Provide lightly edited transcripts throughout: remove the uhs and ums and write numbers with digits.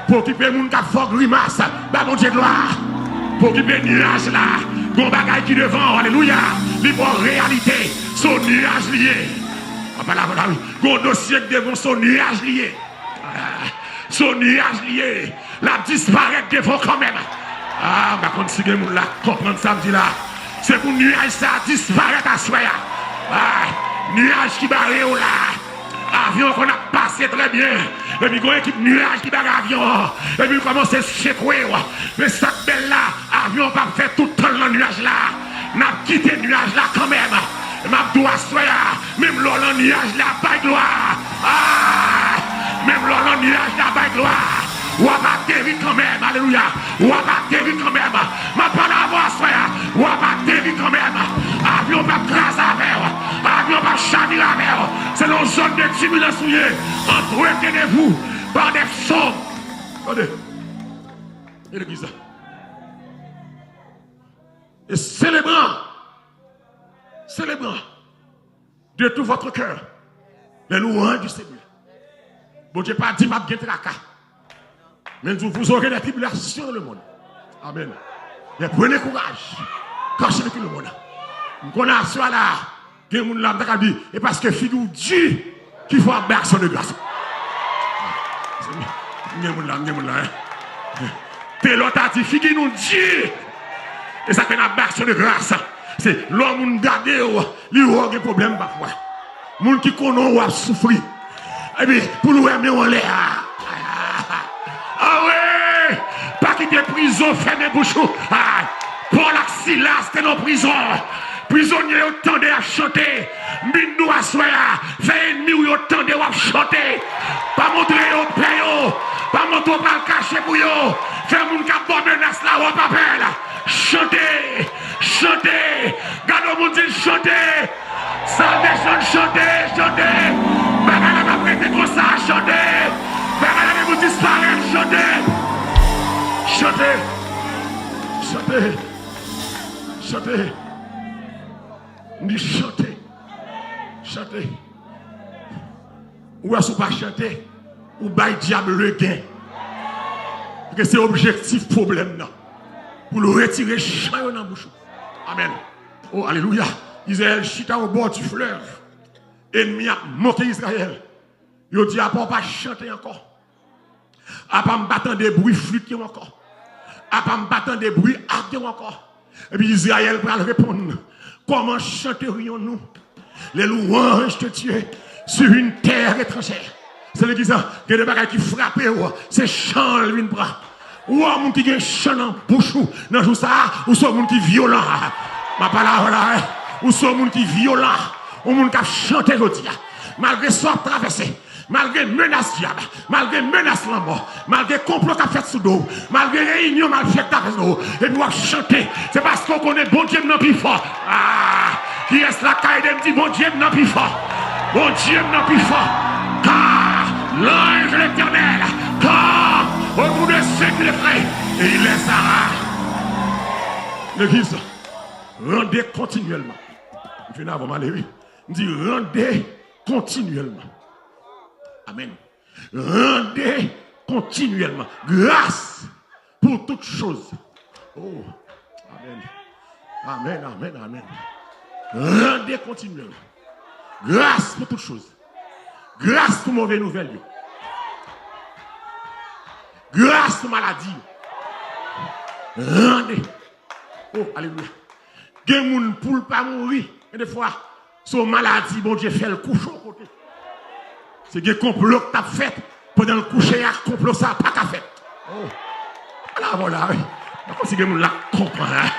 Pour occuper mon cap fort grimace. Bah mon Dieu gloire. Pour occuper nuage là. Bon bagaille qui devant. Alléluia. Libre réalité. Son nuage lié. Bon dossier devant son nuage lié. Son nuage lié. La disparaître devant quand même. Ah, bah quand si vous là comprendre ça me dit là. C'est pour nuage ça disparaître à soi. Ah, nuage qui barre là. Avion qu'on a passé très bien. Et puis, il y a une équipe nuage qui barre l'avion. Et puis, il commence à se secouer. Mais ça belle là, avion pas fait tout le temps dans le nuage là. N'a quitté le nuage là quand même. Ma doigt soya. Même le nuage là, pas gloire. Ah, même le nuage là, pas gloire. Ou à battre vite quand même, alléluia. Ou à battre vite quand même. Ma parole à voir soya. Ou à battre vite quand même. Avion pas craser avec. Avion pas chavirer avec. C'est une zone de tribulation. Entretenez-vous par des psaumes. Regardez. Et l'église. Et célébrant de tout votre cœur les louanges du Seigneur. Bon Dieu pas dit m'a bien tracas. Mais vous aurez des tribulations dans le monde. Amen. Et prenez courage. Cachez tout le monde. Nous a soit là. Que moun là dit et parce que figure Dieu qu'il faut avoir action de grâce. C'est là. T'es l'autre a dit figure nous Dieu. Et ça fait une action de grâce. C'est l'homme qui garde, il a des problèmes parfois. Les gens qui connaissent ou souffrir. Et puis, pour nous aimer, on l'est. Ah ouais! Pas quitter prison, fermer bouche. Pour la Silas, c'était dans prison. Prisonniers, autant de chanter. Mindou à soya. Fait ennemi, autant de chanter. Pas montrer au payo. Pas montrer au pas cacher pour yo. Fait moun qui a bon menace là, au papel. Chantez, chantez, gardez mon Dieu, chantez, salvation, chantez, chantez, bagala va prêter comme ça, chantez, bagala va vous disparaître, chantez, chantez, chantez, chantez, ni chantez, chantez, ou est-ce pas chanter, ou bail diable le gain, parce que c'est objectif problème là. Pour le retirer chant dans la bouche. Amen. Oh, alléluia. Israël chita au bord du fleuve. Ennemi a monté Israël. Il dit à pas chanter encore. À pas me battre des bruits flûtes encore. À pas me battre des bruits arcs encore. Et puis Israël va répondre. Comment chanterions-nous les louanges de Dieu sur une terre étrangère? C'est l'église qui a des bagages qui frappent. C'est chant qui prend. Ou un monde qui a un chant en bouche, dans tout ça, ou soit un monde qui est violent. Ma parole là, ou soit un monde qui est violent, ou un monde qui a chanté aujourd'hui. Malgré sort traversé, malgré menace diable, malgré menace la mort, malgré complot qu'a fait sous dos, malgré réunion mal faite avec nous, et nous chanter. C'est parce qu'on connaît bon Dieu non plus fort. Ah, qui est la caille de dit bon Dieu non plus fort. Bon Dieu non plus fort. Car l'ange de l'Éternel, car autour de ceux qui les frères, et il les arrache. L'église, rendez continuellement. Je viens avant Valérie. Il dit rendez continuellement. Amen. Rendez continuellement. Grâce pour toutes choses. Oh, amen. Amen, amen, amen. Rendez continuellement. Grâce pour toutes choses. Grâce pour mauvaise nouvelle. Grâce pour maladie. Rendez. Oh, alléluia. Il y a des gens pour ne pas mourir. Et des fois, son maladie, bon Dieu fait le couche au côté. C'est un complot que tu as fait. Pendant le coucher, il y a un complot, ça n'a pas qu'à faire. Oh. Voilà. Comment si les gens là comprennent?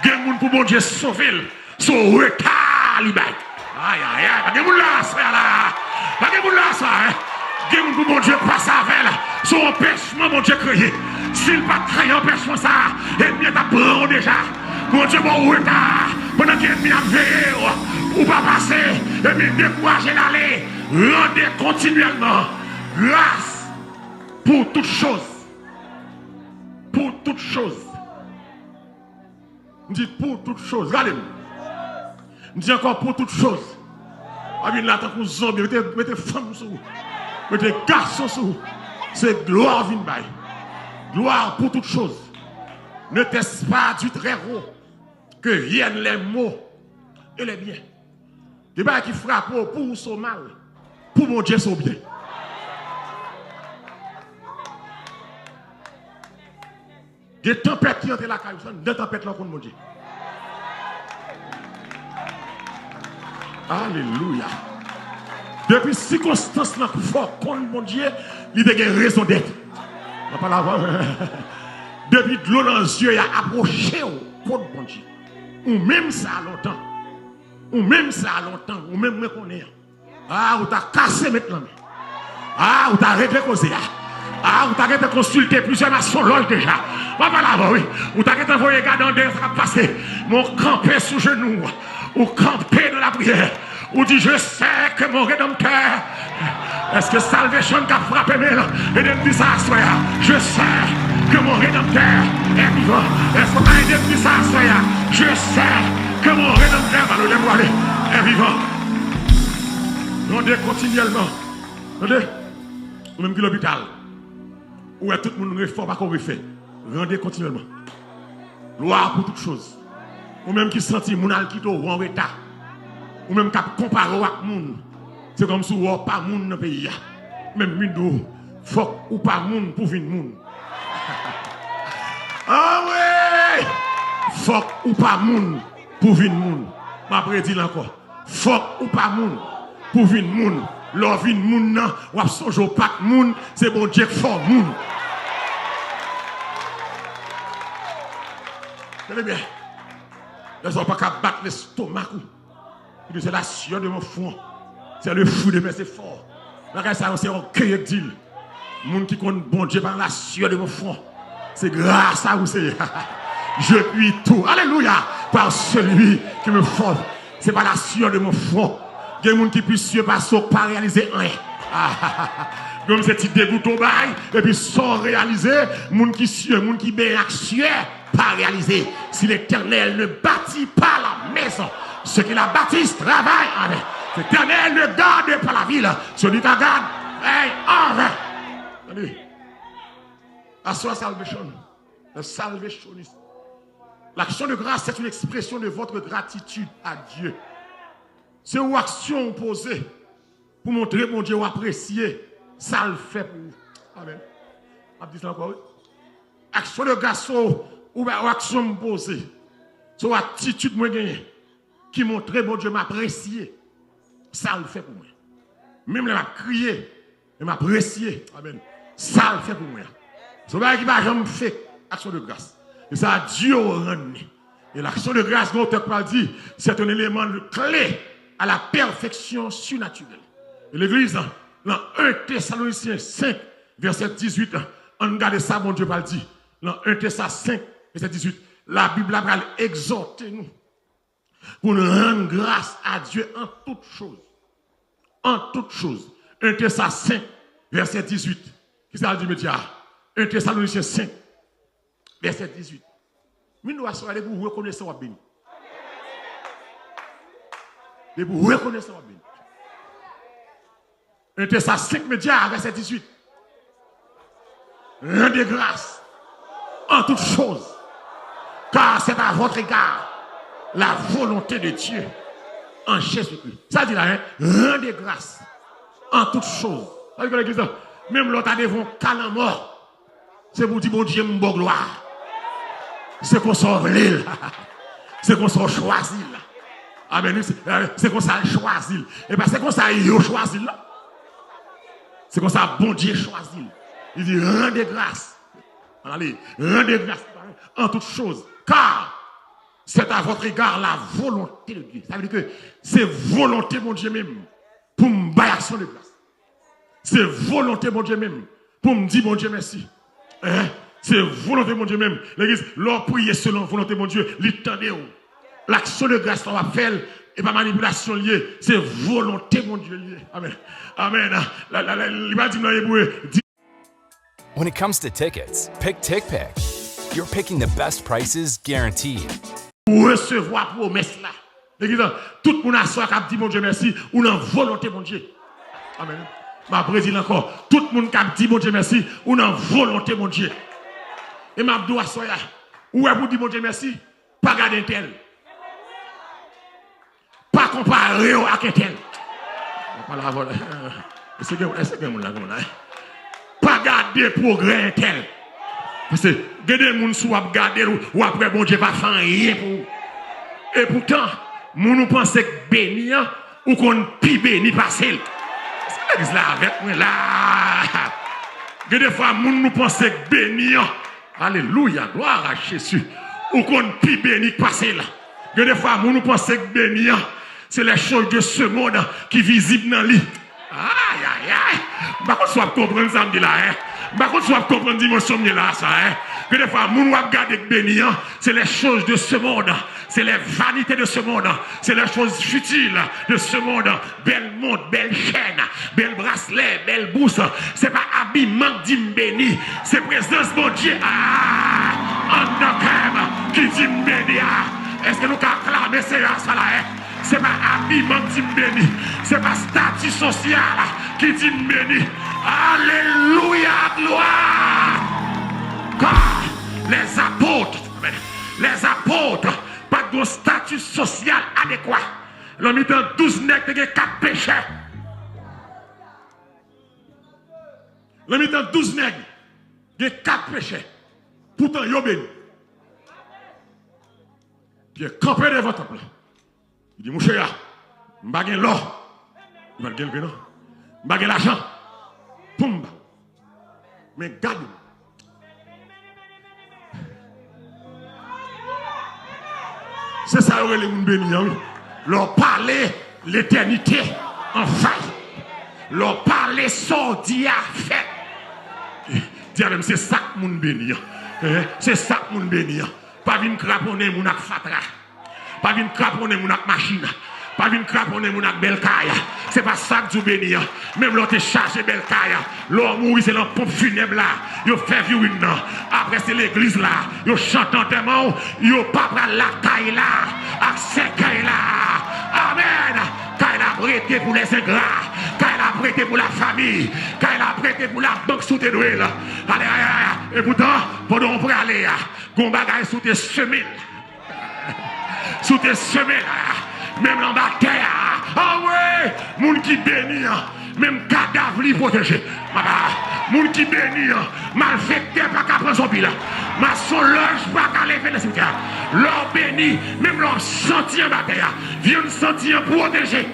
Il y a des gens pour bon Dieu sauver. Son retard, il baille. Aïe, aïe, aïe. Il y a des gens là, ça là. Il y a des gens là, ça. Il y a des gens pour bon Dieu passer avec. Son empêchement, mon Dieu, créé. S'il pas créé empêchement, ça, l'ennemi t'a pris déjà. Mon Dieu, bon retard. Pendant que l'ennemi a veillé, ou pas passer, l'ennemi découragé d'aller. Rendez continuellement grâce pour toutes choses. Pour toutes choses. Dites pour toutes choses. Regardez-moi. Dis encore pour toutes choses. Ah bien là, tant que zombie, mettez femmes sous. Mettez garçons sous. C'est gloire vine bail. Gloire pour toutes choses. Ne t'est-ce pas du très haut que viennent les maux et les biens. Des bas qui frappent pour son mal, pour mon Dieu son bien. Des tempêtes qui entrent la caille, des tempêtes là contre mon Dieu. Alléluia. Depuis circonstances là fort contre mon Dieu, il a une raison d'être. On pas là. Depuis de l'eau dans les yeux, il a approché contre mon Dieu. Ou même ça longtemps. Ou même ça longtemps. Ou même me connaît. Ou t'as cassé maintenant. Ou t'as réglé causé. Ou t'as été consulté plusieurs nations déjà. Pas là, oui. Ou t'as été envoyé garder ça va passer. Mon campé sous genou. Ou campé de la prière. Ou dit je sais que mon rédempteur. Est-ce que salvation qui a frappé mes et de dit ça soya. Je sais que mon rédempteur est vivant. Est-ce qu'on a dit ça soya. Je sais que mon rédempteur est vivant. Rendez continuellement. Rendez. Ou même que l'hôpital. Où est tout le monde réforme, pas qu'on refait. Rendez continuellement. Gloire pour toutes choses. Ou même qui sentit mon alquito ou en retard. Ou même qui compare avec moun. C'est comme si on pas moun dans le pays. Même minou, faut ou pas moun pour venir moun. Ah ouais! Faut ou pas moun pour venir moun. Ma prédit encore. Faut ou pas moun pour venir moun. L'or vin moun nan, ou ap sonjo pak moun, c'est bon Dieu fort moun. Tenez bien. Ne sont pas qu'à battre l'estomac. C'est la sueur de mon front. C'est le fou de mes efforts. Ça, c'est un cueil d'île. Moun qui compte bon Dieu par la sueur de mon front. C'est grâce à vous, c'est. Je puis tout. Alléluia. Par celui qui me forme. C'est pas la sueur de mon front. Il y a des gens qui puissent suer par ça, pas réaliser rien. Comme c'est petit dégoût au bail, et puis sans réaliser, les gens qui suent, les gens qui bénissent, pas réaliser. Si l'Éternel ne bâtit pas la maison, ceux qui la bâtissent travaillent avec. L'Éternel ne garde pas la ville, celui qui la garde, en vain. Allez. À soi salvation. Le salvationniste. L'action de grâce, c'est une expression de votre gratitude à Dieu. C'est une action posée pour montrer mon Dieu apprécié. Ça le fait pour vous. Amen. Je dis ça encore. Action de grâce ou action posée. C'est une attitude moi gagné qui montre mon Dieu m'apprécier. Ça le fait pour moi. Même là m'a crié, et m'apprécier. Amen. Ça le fait pour moi. C'est pas qui va jamais faire action de grâce. Et ça Dieu rend. Et l'action de grâce, l'auteur pas dit, c'est un élément clé à la perfection surnaturelle. Et l'Église, dans 1 Thessaloniciens 5, verset 18, on regarde ça, mon Dieu va le dire. Dans 1 Thessaloniciens 5, verset 18, la Bible va exhorter nous pour nous rendre grâce à Dieu en toutes choses. En toutes choses. 1 Thessaloniciens 5, verset 18. Qui ça dit, média? 1 Thessaloniciens 5, verset 18. Mais nous allons aller pour reconnaître ça, béni. Et pour reconnaître ça, béni. 1 Thessaloniciens 5, média, verset 18. Rendez grâce en toutes choses, car c'est à votre égard la volonté de Dieu en Jésus-Christ. Ça dit là, hein? Rendez grâce en toutes choses. Même l'autre a devant calan mort. C'est pour dire, bon Dieu, mon gloire. C'est qu'on s'en l'île. C'est qu'on s'en choisit là. Amen. C'est qu'on s'en choisit. Et bien c'est qu'on s'en choisit là. C'est qu'on s'en bon Dieu choisit. Il dit, rendez grâce. Allez, rendez grâce en toutes choses. Car c'est à votre égard la volonté de Dieu. Ça veut dire que c'est volonté, mon Dieu même, pour me bailler action de grâce. C'est volonté, mon Dieu même, pour me dire, mon Dieu, merci. Hein? C'est volonté, mon Dieu même. L'église, leur prier selon volonté, mon Dieu, l'étendez. L'action de grâce qu'on va faire, et pas manipulation liée. C'est volonté, mon Dieu, liée. Amen. Amen. When it comes to tickets, pick TickPick. You're picking the best prices guaranteed. Recevoir promesse là. L'église, tout le monde a soif qui dit mon Dieu merci, ou dans volonté mon Dieu. Amen. Ma président encore, tout le monde qui dit mon Dieu merci, ou dans volonté mon Dieu. Et m'a dit à soya. Ou est pour dire bon Dieu merci, pas garder tel. Pas comparer à tel. Pas la voilà. Est-ce que mon là comme là? Pas garder progrès tel. Parce que des gens qui ont gardé ou après bon Dieu va faire rien pour. Et pourtant, nous pensons que béni ou qu'on pi béni passer. C'est l'église là avec moi là. Des fois nous pensons que béni. Alléluia, gloire à Jésus. Ou qu'on pi béni passer là. Des fois nous pensons que béni c'est les choses de ce monde qui visibles dans lui. Aïe aïe aïe. Par contre, soit comprendre ça me dit là hein. Par contre, soit comprendre dimension là ça hein. Que des fois, nous regardons béni, c'est les choses de ce monde, c'est les vanités de ce monde, c'est les choses futiles de ce monde. Belle montre, belle chaîne, belle bracelet, belle bourse. C'est pas habillement dit béni, c'est présence de Dieu. En tant qui dit béni. Est-ce que nous acclamons ça là? C'est pas habillement dit béni, c'est pas statut social qui dit béni. Alléluia, gloire. Car les apôtres, pas de statut social adéquat. L'homme dans 12 nègres qui ont 4 péchés. L'homme dans 12 nègres qui ont 4 péchés. Pourtant, ils ont béni. Puis il campé devant le temple. Il dit, mon cher, je n'ai pas l'or. Il va le gagner, non? Je n'ai pas l'argent. Pumba. Mais garde. C'est ça où les gens bénis. Leur parler l'éternité en faille. Leur parler sordi à fait. Dire c'est ça que moun béni. C'est ça que moun béni. Pas vinn craponner moun ak fatra. Pas vinn craponner moun ak machine. Pas vinn craponner moun ak bel kaya. C'est pas ça que tu bénis. Même l'autre chargé bel kaya. L'homme mourir c'est dans pompe funèbre là. Yo fait viewing là. Après c'est l'église là. Yo chante enterrement. Yo pas prendre la caille là. Accès caille là. Amen. Caille a prêté pour les ingrats. Caille a prêté pour la famille. Caille a prêté pour la banque sous tes doigts là. Allez. Et pourtant, pendant on peut aller là. Gon bagaille sous tes semelles. Sous tes semelles là. Même en bas terre. Ah ouais. Moun qui bénit. Même cadavre li protégé. Moun qui bénit, malfecté pas qu'à prendre son pile. Ma son loge pas qu'à lever le cimetière. L'or béni, même l'or senti en bataille. Viens sentir protégé.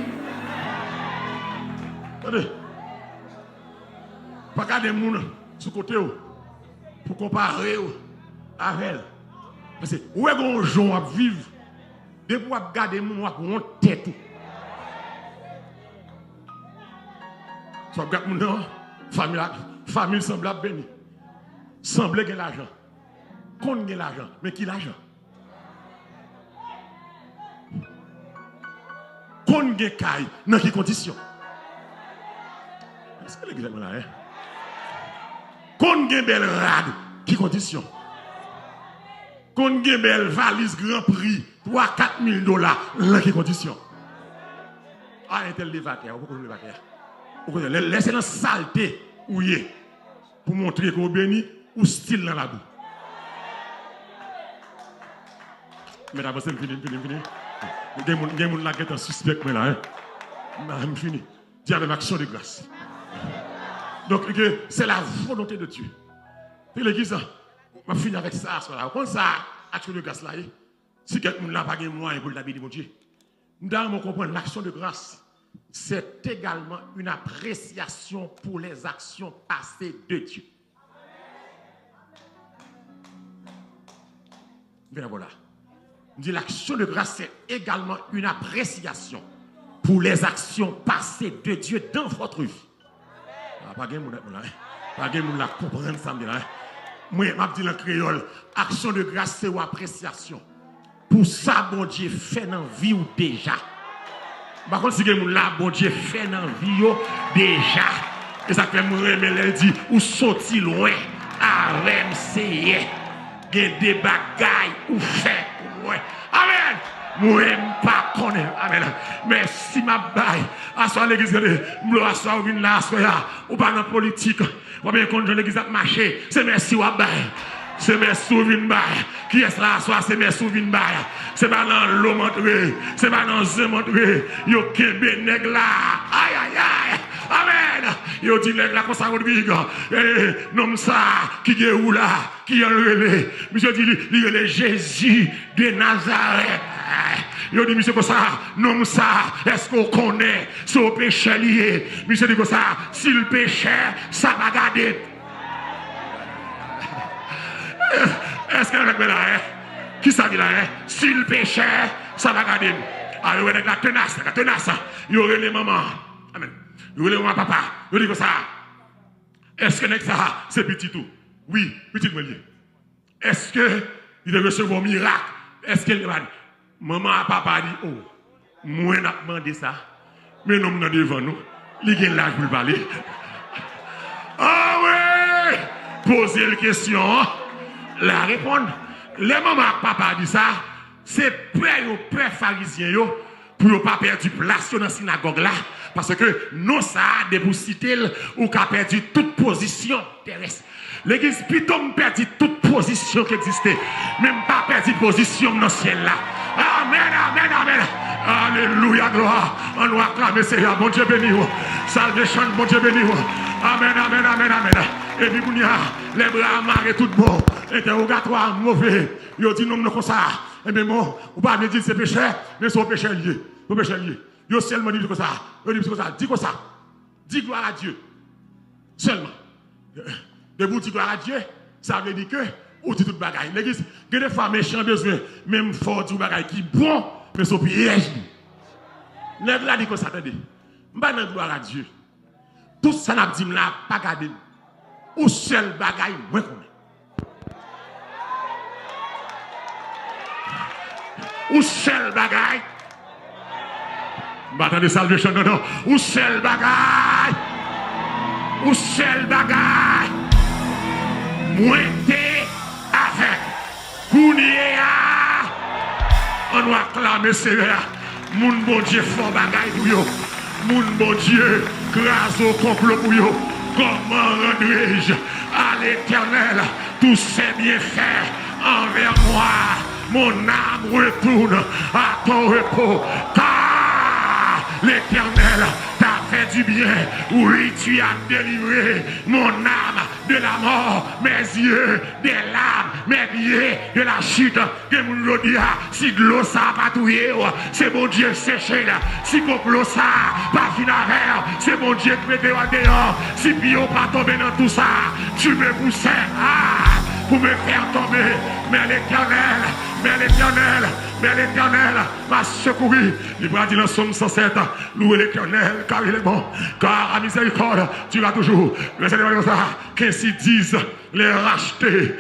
Attendez. Pas garder moun sous côté pour comparer avec elle. Parce que où est qu'on joue à vivre? De pour garder moun pour on tête. So regarde mon nom, famille semblable béni. Semble que l'argent. Qu'on a l'argent, mais qui l'argent? Qu'on a caille, dans quelles conditions? Est-ce que l'exemple là, hein? Qu'on a belle rade, qui conditions? Qu'on a belle valise grand prix, 3-4 000 $, dans quelles conditions? Ah, un tel lévataire, pourquoi le lévataire? Laissez la saleté où il est pour montrer qu'on bénit ou style dans la boue. Mais d'abord, c'est fini. Il y a des gens qui sont suspects, mais là, je fini. Dieu avec action de grâce. Donc, c'est la volonté de Dieu. Puis l'église, je vais finir avec ça. Comme ça, action de grâce là, si quelqu'un n'a pas de moyens pour l'habiter, mon Dieu, nous devons comprendre l'action de grâce. C'est également une appréciation pour les actions passées de Dieu. Bien voilà. On dit l'action de grâce, c'est également une appréciation pour les actions passées de Dieu dans votre vie. Pas de monde la comprendre ça. Moi, je dis en créole, action de grâce, c'est une appréciation. Pour ça, bon Dieu fait dans la vie ou déjà. Par contre, si vous là, bon Dieu fait dans la vie déjà. Et ça fait moi, elle dit, ou sorti loin, avec m'essayer. Il y a des bagailles ou fait. Amen. Moi, je ne pas connaître. Amen. Mais si ma baille, à soi l'église, je à soi ou là, ou pas dans la politique, ou bien quand l'église a marché, c'est merci ou baille. C'est mes souvenirs. Qui est là soir? C'est mes souvenirs. C'est pas dans l'eau montré. C'est pas dans le montré. Yo kebe nèg là. Aïe aïe aïe. Amen. Yo dit nèg là comme ça Rodrigue. Nom ça qui est où là? Qui est relé? Monsieur dit il est Jésus de Nazareth. Yo dit monsieur comme ça, nom ça, est-ce qu'on connaît son péché lié? Monsieur dit comme ça, s'il péché, ça va garder. Est-ce que vous là, qui ça dit là, s'il péché, ça va garder. Ah, vous avez la tenace, vous aurez les mamans. Amen. Vous aurez mon papa. Vous dites comme ça. Est-ce que ça, c'est petit tout? Oui, petit tout. Est-ce que il a recevoir un miracle? Est-ce qu'il va dire, maman et papa dit, oh, moi, on a demandé ça. Mais nous, nous devant nous. Il y a l'âge pour parler. Ah oui! Posez la question. La répondre. Les mamans et papa dit ça. C'est peur pharisien pour ne pas perdre place dans la synagogue là. Parce que nous, ça a des citer ou qu'a perdu toute position terrestre. L'église plutôt perdu toute position qui existait. Même pas perdu position dans le ciel là. Amen, amen, amen. Alléluia, gloire. On doit acclamer Seigneur. Bon Dieu béni. Salvation, bon Dieu béni. Amen, amen, amen, amen. Et puis, les bras amarrés tout bon. Interrogatoire mauvais. Ils dit non, comme ça. Et bien, bon, ou pas me dire c'est péché, mais c'est péché lié. C'est péché lié. Ils seulement dit comme ça. Ils disent comme ça. Dis comme ça. Dis gloire à Dieu. Seulement. De vous dire gloire à Dieu, ça veut dire que, ou dit tout bagaille. L'église, il y a des femmes méchantes besoin, même fort du bagaille qui bon, mais c'est piège. L'église a dit comme ça, attendez. Je ne vais pas gloire à Dieu. Tout ça n'a dit là, pas garder. Ou seul bagaille, moins qu'on est. Ou seul bagaille. Attendez, salvation, non. Ou seul bagaille. Ou seul bagaille. Moins t'es avec. Kounia. On doit acclamer Seigneur. Mon bon Dieu, fort bagaille pour yo. Mon bon Dieu, grâce au complot pour yo. Comment rendrai-je à l'Éternel tous ses bienfaits envers moi? Mon âme retourne à ton repos, car l'Éternel t'a fait du bien. Oui, tu as délivré mon âme de la mort, mes yeux des larmes, mes pieds de la chute. Que mon Dieu, si de l'eau ça pas touillé, c'est mon Dieu séché là. Si complot ça pas finalement, c'est mon Dieu qui met en dehors. Si bio pas tomber dans tout ça, tu me poussais pour me faire tomber. Mais l'Éternel m'a secouru. Il va dire dans Somme 107, louez l'Éternel car il est bon, car à miséricorde tu vas toujours. Qu'ainsi disent les rachetés,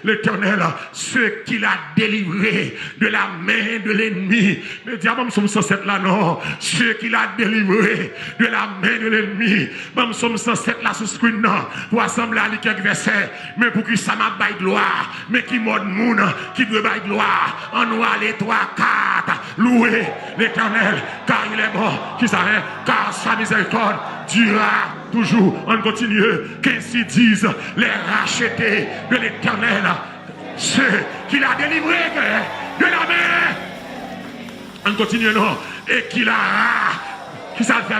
l'Éternel, ceux qu'il a délivrés de la main de l'ennemi. Le diable, Somme 107 là, non. Ceux qu'il a délivrés de la main de l'ennemi. Même Somme 107 là, sous screen, non. Pour assembler à quelques versets, mais pour que ça m'a baille gloire, mais qui mode moun, qui veut baille gloire. En noir les 3, 4, louez l'Éternel, car il est bon, qui s'arrête, car sa miséricorde durera toujours. On continue, qu'ainsi disent les rachetés de l'Éternel, ceux qu'il a délivrés de la main. On continue, non, et qu'il a qui ça fait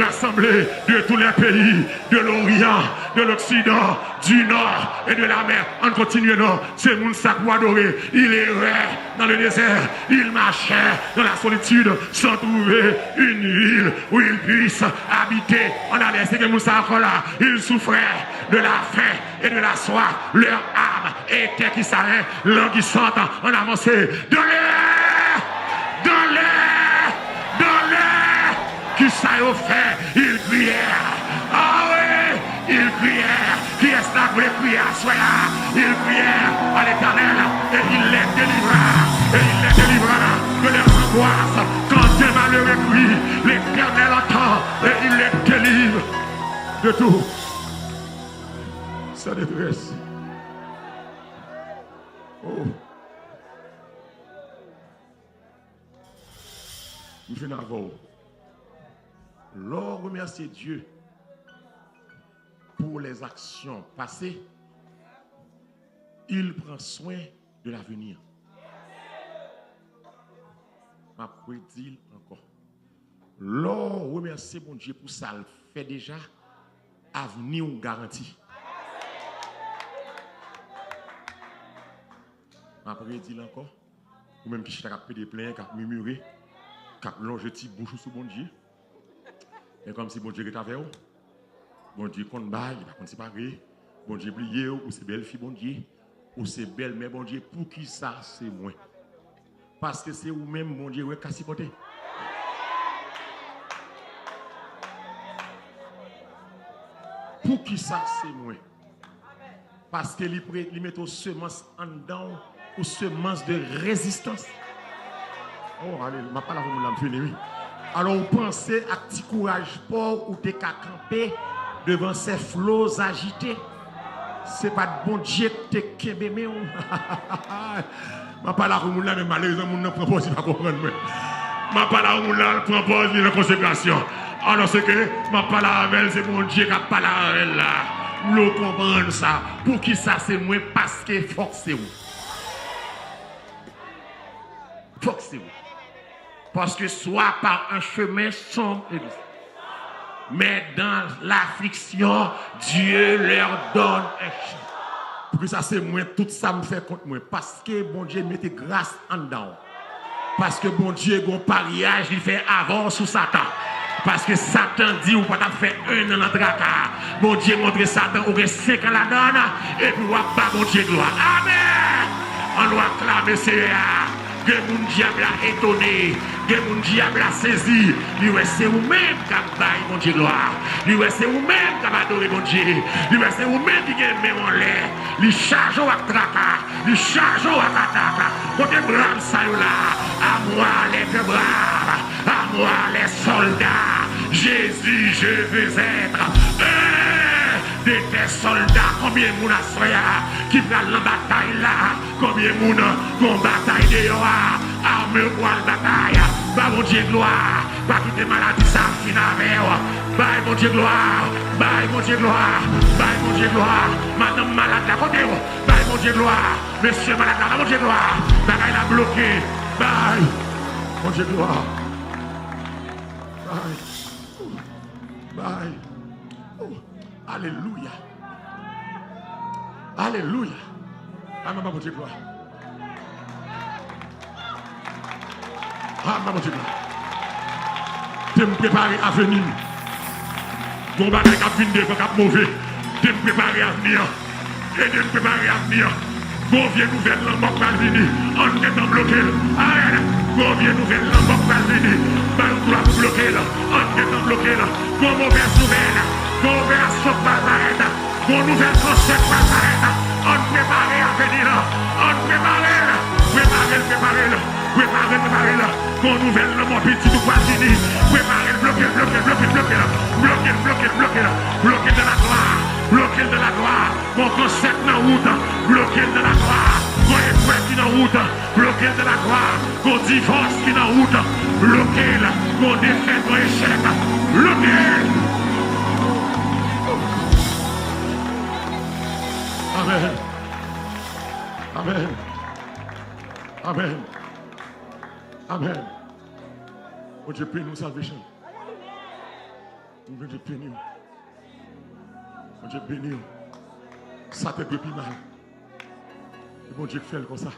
rassembler de tous les pays, de l'Orient, de l'Occident, du Nord et de la mer. On continue, non. C'est mon sac pour adorer. Il errait dans le désert. Il marchait dans la solitude sans trouver une ville où il puisse habiter. On a laissé que Moussa là. Il souffrait de la faim et de la soif. Leur âme était qui s'arrête, languissante. On avançait dans l'air, dans l'air. Qui ça y fait, il criait. Ah oui, il criait. Qui est-ce là pour crier à soi? Il criait à l'Éternel et il les délivra. Et il les délivra de leur angoisse. Quand Dieu malheureux crie, l'Éternel entend et il les délivre de tout. Sa détresse. Oh. Il fait n'avoir. L'or remercier Dieu pour les actions passées Il prend soin de l'avenir. Ma prédit encore. L'on remercie mon Dieu pour ça, le fait déjà, avenir ou garantie. Ma prédit encore, ou même qui chita cap des pleins, cap murmurer, cap longer petit bouche sur bon Dieu. Et comme si bon Dieu était avec vous. Bon Dieu compte bail, il va compte séparer. Bon Dieu oublié ou c'est belle fille bon Dieu, ou c'est belle mais bon Dieu pour qui ça c'est moi. Parce que c'est vous-même, mon Dieu, qui a supporté. Pour qui ça, c'est moi. Parce que il met aux semences en dedans, aux semences de résistance. Oh, allez, je ne parle pas de la. Alors, vous pensez à petit courage fort ou t'es qu'à camper devant ces flots agités. Ce n'est pas de bon Dieu qui t'es kébémé. Je ne parle pas de la mais malheureusement, je ne prends pas si pas comprendre. Je ne parle pas de la prend pas la consécration. Alors, c'est que je parle avec elle, c'est mon Dieu qui parle avec elle là. Vous comprenez ça. Pour qui ça, c'est moi parce que faut que c'est vous. Faut que c'est vous. Parce que soit par un chemin sombre, mais dans l'affliction, Dieu leur donne un chemin. Pour que ça c'est moi, tout ça me fait contre moi. Parce que bon Dieu mette grâce en dedans. Parce que bon Dieu, bon pariage, il fait avant sous Satan. Parce que Satan dit, ou pas faire un an dans le tracas. Bon Dieu montre Satan, ou 5 ans la donne, et puis on va pas bon Dieu gloire. Amen! On doit clamer Seigneur. Que mon diable a étonné, que mon diable a saisi. C'est vous-même qui avez mon Dieu gloire. C'est vous-même qui avez adoré mon Dieu. C'est vous-même qui avez mis en l'air. Les charges à tracas, les charges à kataka. Côté brave ça là, à moi les braves, à moi les soldats. Jésus, je veux être de tes soldats. Combien de gens qui prennent la bataille là? Combien de gens qui ont bataille de Yoa? Arme pour la bataille. Bah mon Dieu gloire. Pas quitter maladie ça finit avec. Bah mon Dieu gloire. Bah mon Dieu gloire. Bah mon Dieu gloire. Madame malade à côté. Bah mon Dieu gloire. Monsieur malade là, mon Dieu gloire. Bah il a bloqué. Bah mon Dieu gloire. Bye. Bye. Alléluia. Alléluia. Amen, mon Dieu, gloire. Amen, mon Dieu, gloire. Tu me préparer à venir. Mon bagage a fini de faire mauvais. Tu me préparer à venir. Et de me préparer à venir. Bon vieux nouvelle, l'embok va venir. On est en bloqué. Bon vieux nouvelle, l'embok va venir. On doit bloquer là. On est en bloqué là. Bon mauvaise nouvelle. Bon opération va s'arrêter. Bon nouvelle concept va s'arrêter. On préparer à venir là. On préparer là. Préparer là. Bon nouvelle, mon petit tout va venir. Préparer, bloquer là. Bloquer là. Bloquer de la gloire. Bloquer de la gloire. Mon concept dans la route. Bloquer de la gloire. Mon épreuve qui dans la route. Bloquer de la gloire. Mon divorce qui dans la route. Bloquer là. Mon défaite, mon échec. Bloquer. Amen. Amen. Amen. Amen. Oh Dieu, prie nous salvation. Nous Dieu bénis. Oh Dieu bénis. Ça te depuis mal. Et bon Dieu fait comme ça.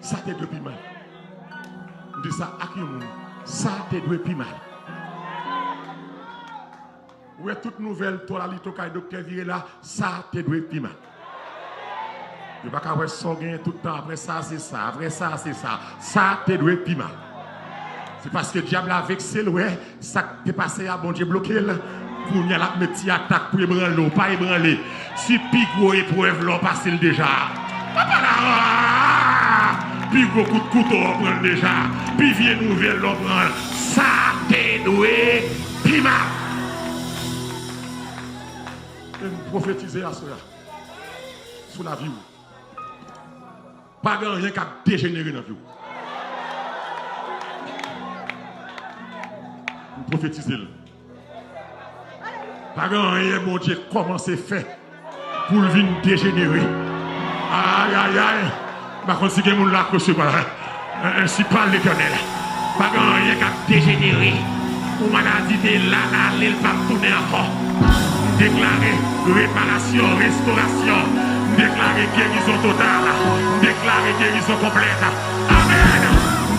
Ça te depuis mal. On dit ça à qui monde. Ça te depuis mal. Ouais, toute nouvelle, toi, la litoka, docteur viré là, ça te depuis mal. Je ne vais pas avoir ça tout le temps. Après ça, c'est ça. Après ça, c'est ça. Ça te doit plus mal. C'est parce que le diable a vexé, ouais. Ça t'est passé à bon Dieu bloqué. Pour y aller la petite attaque pour ébranler, pas ébranler. Si pico épreuve l'on passe déjà. Puis beaucoup de couteaux on prend déjà. Puis vieille nouvelle l'on prend. Ça te doit plus mal. Et nous prophétiser à cela. Sous la vie. Pas grand rien qui a dégénéré dans la vie. Nous prophétisons. Pas grand rien, mon Dieu, comment c'est fait. pour le venir dégénérer. Aïe, aïe, aïe. Par contre, si quelqu'un l'a accroché, ainsi parle l'Éternel. Pas rien qu'à dégénérer. Ou maladie de là, il va tourner encore. Déclarer réparation, restauration. Déclarer guérison totale. Déclarer guérison complète. Amen.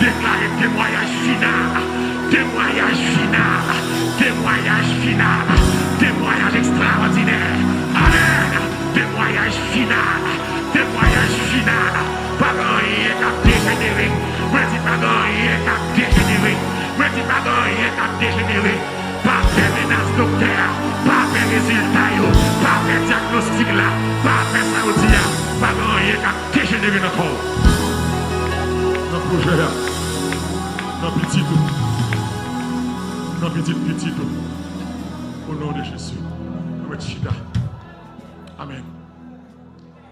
Déclarer témoignage final. Témoignage final. Témoignage final. Témoignage extraordinaire. Amen. Témoignage final. Témoignage final. Pas rien qu'à dégénérer. Moi, dis pas rien qu'à dégénérer. Moi, dis pas rien qu'à dégénérer. Pas de menace docteur. Pas de résultat. Pas de diagnostic là. Pas de saoudia. Pas rien qu'à dégénérer dans le corps. Dans le projet là. Dans le petit tout. Dans le petit tout. Au nom de Jésus. Amen.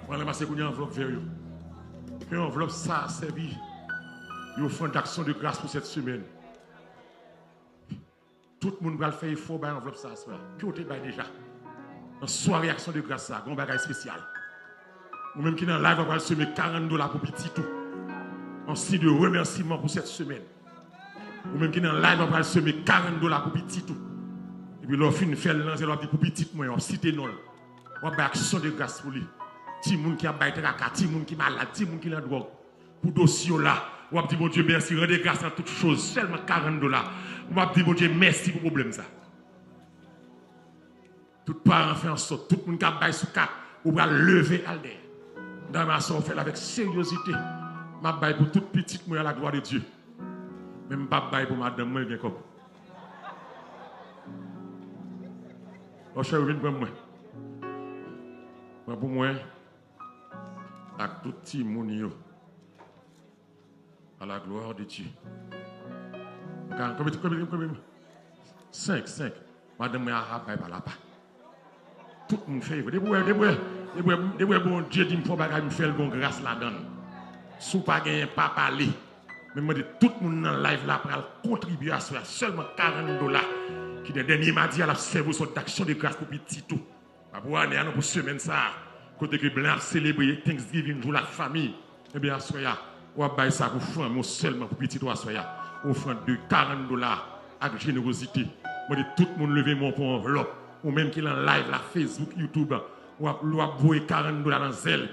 Voilà, ma seconde enveloppe vers vous. Une enveloppe, ça a servi. Il y a un fonds d'action de grâce pour cette semaine. Tout le monde va le faire, il faut une enveloppe, ça. Qui vous avez déjà? Dans soirée action de grâce, ça, un bagage spécial. Ou même qui dans le live, va semer $40 pour petit tout. En signe de remerciement pour cette semaine. Ou même qui dans le live, va semer $40 pour petit tout. Et puis, l'offre, une fait lancer, l'offre pour petit moi, on cite non. On va action de grâce pour lui. Ti moun qui a baité raka, ti moun qui malade, ti moun qui la drogue. Pour dossier là, on va dire bon Dieu merci, rendez grâce à toutes choses, seulement $40. On va dire bon Dieu merci pour le problème ça. Tout parent fait en sorte, tout le monde qui a baillé sous cap, on va lever Alder. Dans ma soeur, on fait avec sérieuxité. Ma baille pour toute petite moi à la gloire de Dieu. Même pas baille pour madame moi bien comme. Oh cher, viens pour moi. Pour moi, avec tout petit monde, à la gloire de Dieu. Combien? 5. Madame, je vais pas là-bas. Tout le monde fait. Des bon Dieu dit qu'il faut me faire une grâce là-dedans. Si vous n'avez pas pas parler, mais moi, tout le monde dans le live là pour contribuer à cela. Seulement $40 qui, le dernier mardi, à la service d'action de grâce pour petit tout. Pour semaine ça, côté que blanc célébrer Thanksgiving pour la famille, eh bien soya, on va ça pour faire seulement pour petit toi soya, offrande de $40 avec générosité. Moi de tout le monde lever mon pour enveloppe, ou même qui est en live la Facebook, YouTube, on va voir $40 dans zèle.